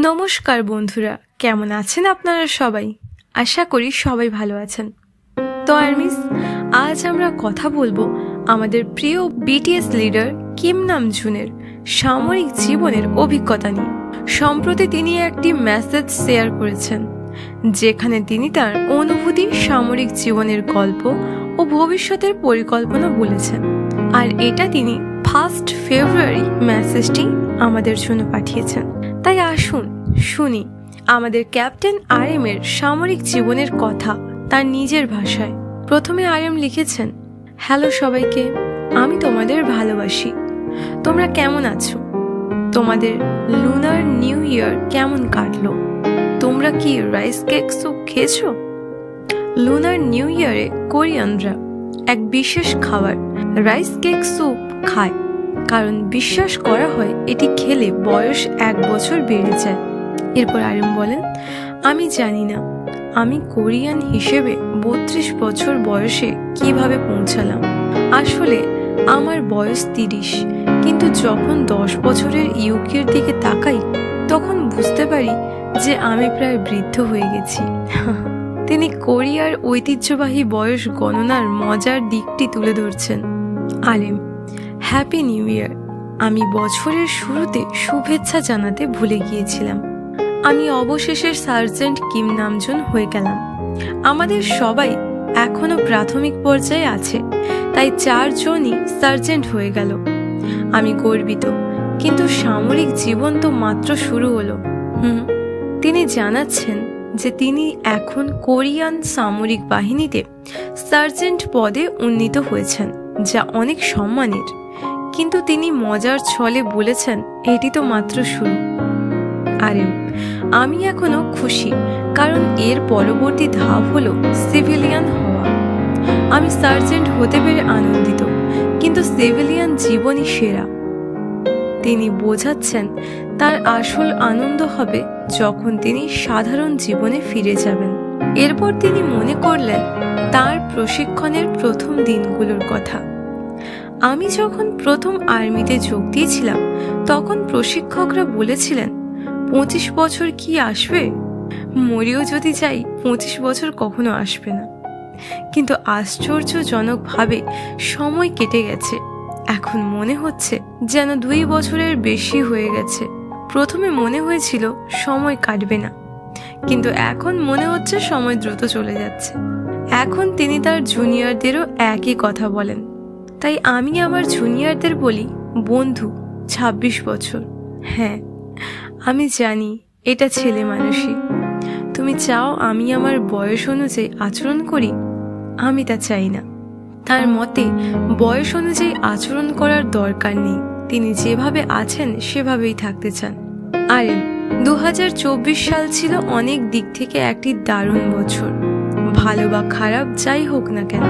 নমস্কার বন্ধুরা, কেমন আছেন আপনারা সবাই? আশা করি সবাই ভালো আছেন। তো আর্মিস, আজ আমরা কথা বলবো আমাদের প্রিয় বিটিএস লিডার কিম নামজুনের সামরিক জীবনের অভিজ্ঞতা নিয়ে। সম্প্রতি তিনি একটি মেসেজ শেয়ার করেছেন যেখানে তিনি তার অনুভূতি, সামরিক জীবনের গল্প ও ভবিষ্যতের পরিকল্পনা বলেছেন। আর এটা তিনি 1 ফেব্রুয়ারি মেসেজটি আমাদের জন্য পাঠিয়েছেন। তাই আসুন শুনি আমাদের ক্যাপ্টেন RM এর সামরিক জীবনের কথা তার নিজের ভাষায়। প্রথমে RM লিখেছেন, হ্যালো সবাইকে, আমি তোমাদের ভালোবাসি। তোমরা কেমন আছো? তোমাদের লুনার নিউ ইয়ার কেমন কাটলো? তোমরা কি রাইস কেক স্যুপ খেয়েছো? লুনার নিউ ইয়ারে কোরিয়ানরা এক বিশেষ খাবার রাইস কেক স্যুপ খায়, কারণ বিশ্বাস করা হয় এটি খেলে বয়স 1 বছর বেড়ে যায়। এরপর RM বলেন, আমি জানি না আমি কোরিয়ান হিসেবে 32 বছর বয়সে কিভাবে পৌঁছালাম। আসলে আমার বয়স 30, কিন্তু যখন 10 বছরের ইউকের দিকে তাকাই তখন বুঝতে পারি যে আমি প্রায় বৃদ্ধ হয়ে গেছি। তিনি কোরিয়ার ঐতিহ্যবাহী বয়স গণনার মজার দিকটি তুলে ধরছেন। RM, happy new year. আমি বছরের শুরুতে শুভেচ্ছা জানাতে ভুলে গিয়েছিলাম। আমি অবশেষে সার্জেন্ট কিম নামজুন হয়ে গেলাম। আমাদের সবাই এখনো প্রাথমিক পর্যায়ে আছে, তাই 4 জনই সার্জেন্ট হয়ে গেল। আমি গর্বিত, কিন্তু সামরিক জীবন তো মাত্র শুরু হলো। তিনি জানাচ্ছেন যে তিনি এখন কোরিয়ান সামরিক বাহিনীতে সার্জেন্ট পদে উন্নীত হয়েছেন, যা অনেক সম্মানের। কিন্তু তিনি মজার ছলে বলেছেন এটি তো মাত্র শুরু। RM, আমি এখনো খুশি, কারণ এর পরবর্তী ধাপ হলো সিভিলিয়ান হওয়া। আমি সার্জেন্ট হতে পেরে আনন্দিত, কিন্তু সিভিলিয়ান জীবনই সেরা। তিনি বোঝাচ্ছেন তার আসল আনন্দ হবে যখন তিনি সাধারণ জীবনে ফিরে যাবেন। এরপর তিনি মনে করলেন তার প্রশিক্ষণের প্রথম দিনগুলোর কথা। আমি যখন প্রথম আর্মিতে যোগ দিয়েছিলাম তখন প্রশিক্ষকরা বলেছিলেন 25 বছর কি আসবে? মরেও যদি যাই 25 বছর কখনো আসবে না। কিন্তু আশ্চর্যজনকভাবে সময় কেটে গেছে। এখন মনে হচ্ছে যেন 2 বছরের বেশি হয়ে গেছে। প্রথমে মনে হয়েছিল সময় কাটবে না, কিন্তু এখন মনে হচ্ছে সময় দ্রুত চলে যাচ্ছে। এখন তিনি তার জুনিয়রদেরও একই কথা বলেন। তাই আমি আমার জুনিয়রদের বলি, বন্ধু, 26 বছর। হ্যাঁ, আমি জানি এটা ছেলে মানুষই। তুমি চাও আমি আমার বয়স অনুযায়ী আচরণ করি? আমি তা চাই না। তার মতে বয়স অনুযায়ী আচরণ করার দরকার নেই, তিনি যেভাবে আছেন সেভাবেই থাকতে চান। RM, 2024 সাল ছিল অনেক দিক থেকে একটি দারুণ বছর। ভালো বা খারাপ যাই হোক না কেন,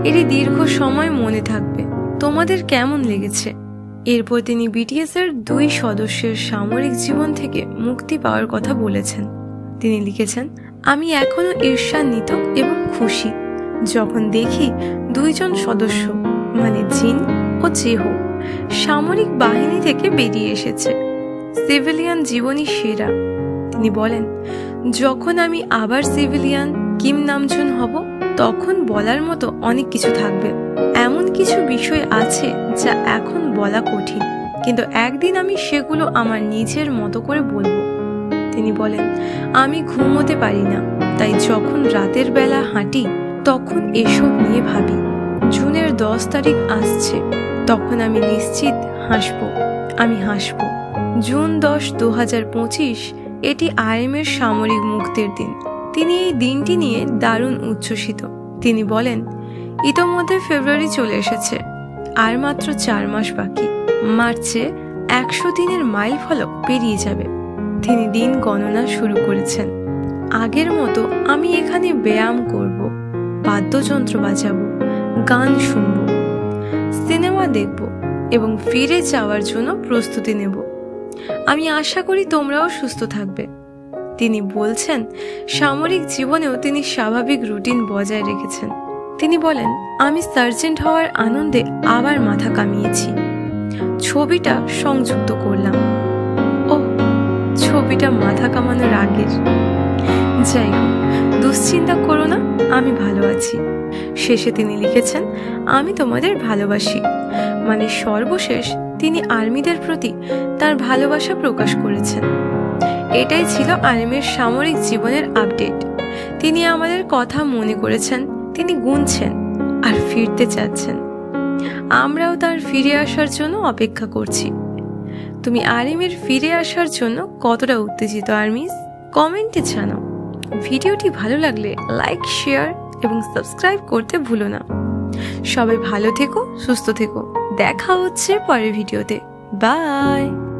এটি দীর্ঘ সময় মনে থাকবে। তোমাদের কেমন লেগেছে? এরপর তিনি BTS এর 2 সদস্যের সামরিক জীবন থেকে মুক্তি পাওয়ার কথা বলেছেন। তিনি লিখেছেন, আমি এখনো ঈর্ষান্বিত এবং খুশি যখন দেখি 2 জন সদস্য মানে জিন ও জেহো সামরিক বাহিনী থেকে বেরিয়ে এসেছে। সিভিলিয়ান জীবনই সেরা। তিনি বলেন, যখন আমি আবার সিভিলিয়ান কিম নামজুন হব তখন বলার মতো অনেক কিছু থাকবে। এমন কিছু বিষয় আছে যা এখন বলা কঠিন, কিন্তু একদিন আমি সেগুলো আমার নিজের মতো করে বলবো। তিনি বলেন, আমি ঘুমোতে পারি না, তাই যখন রাতের বেলা হাঁটি তখন এসব নিয়ে ভাবি। জুনের 10 তারিখ আসছে, তখন আমি নিশ্চিত হাসবো। আমি হাসবো। জুন 10, 2025 এটি RM এর সামরিক মুক্তির দিন। তিনি এই দিনটি নিয়ে দারুণ উচ্ছ্বসিত। তিনি বলেন, ইতোমধ্যে ফেব্রুয়ারি চলে এসেছে, আর মাত্র 4 মাস বাকি। মার্চে 100 দিনের মাইল ফলক পেরিয়ে যাবে। তিনি দিন গণনা শুরু করেছেন। আগের মতো আমি এখানে ব্যায়াম করব, বাদ্যযন্ত্র বাজাবো, গান শুনবো, সিনেমা দেখব এবং ফিরে যাওয়ার জন্য প্রস্তুতি নেব। আমি আশা করি তোমরাও সুস্থ থাকবে। তিনি বলছেন সামরিক জীবনেও তিনি স্বাভাবিক রুটিন বজায় রেখেছেন। তিনি বলেন, আমি সার্জেন্ট হওয়ার আনন্দে আবার মাথা কামিয়েছি। ছবিটা সংযুক্ত করলাম। ওহ, ছবি কপিটা মাথা কামানোর আগের। যাই হোক, দুশ্চিন্তা করো না, আমি ভালো আছি। শেষে তিনি লিখেছেন, আমি তোমাদের ভালোবাসি। মানে সর্বশেষ তিনি আর্মিদের প্রতি তার ভালোবাসা প্রকাশ করেছেন। এটাই ছিল আর্মির সামরিক জীবনের আপডেট। তিনি আমাদের কথা মনে করেছেন, তিনি গুনছেন আর ফিরতে চাচ্ছেন। আমরাও তার ফিরে আসার জন্য অপেক্ষা করছি। তুমি আর্মির ফিরে আসার জন্য কতটা উত্তেজিত আর্মিস? কমেন্টে জানাও। ভিডিওটি ভালো লাগলে লাইক, শেয়ার এবং সাবস্ক্রাইব করতে ভুলো না। সবাই ভালো থেকো, সুস্থ থেকো। দেখা হচ্ছে পরের ভিডিওতে। বাই।